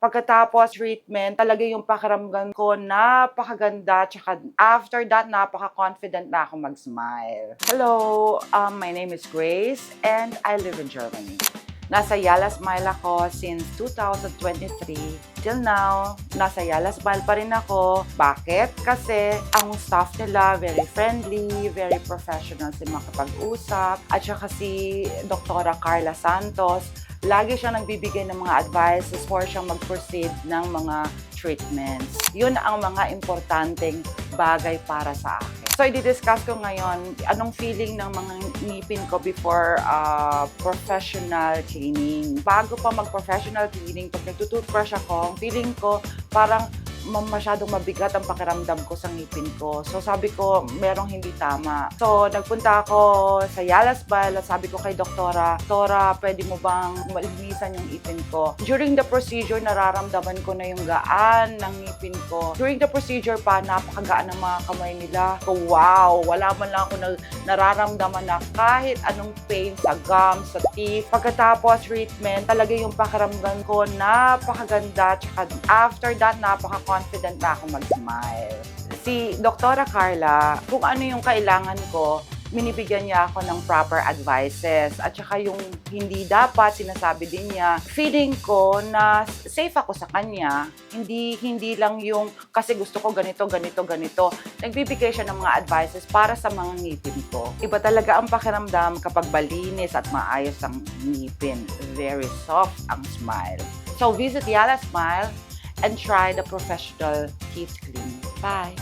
Pagkatapos treatment, talaga yung pakiramdam ko napakaganda, tsaka after that, napaka-confident na ako mag-smile. Hello, my name is Grace and I live in Germany. Nasa Yala Smile ako since 2023. Till now, nasa Yala Smile pa rin ako. Bakit? Kasi ang staff nila very friendly, very professional sa makapag-usap. At saka si Dr. Carla Santos, lagi siya nagbibigay ng mga advices for siyang mag-proceed ng mga treatments. Yun ang mga importanteng bagay para sa akin. So, i-discuss ko ngayon anong feeling ng mga ngipin ko before professional cleaning. Bago pa mag-professional cleaning, pag nagtutoothbrush ako, feeling ko parang masyadong mabigat ang pakiramdam ko sa ngipin ko. So, sabi ko, merong hindi tama. So, nagpunta ako sa Yala Smile at sabi ko kay Doktora, pwede mo bang malinisan yung ngipin ko? During the procedure, nararamdaman ko na yung gaan ng ngipin ko. During the procedure pa, napakagaan ng mga kamay nila. So, wow! Wala man lang ako nararamdaman na kahit anong pain sa gums, sa teeth. Pagkatapos treatment, talaga yung pakiramdam ko napakaganda. Tsaka after that, napaka-confident na ako mag-smile. Si Dr. Carla, kung ano yung kailangan ko, minibigyan niya ako ng proper advices. At saka yung hindi dapat, sinasabi din niya. Feeling ko na safe ako sa kanya. Hindi lang yung kasi gusto ko ganito. Nagbibigay siya ng mga advices para sa mga ngipin ko. Iba talaga ang pakiramdam kapag malinis at maayos ang ngipin. Very soft ang smile. So visit Yala Smile and try the professional teeth cleaning. Bye!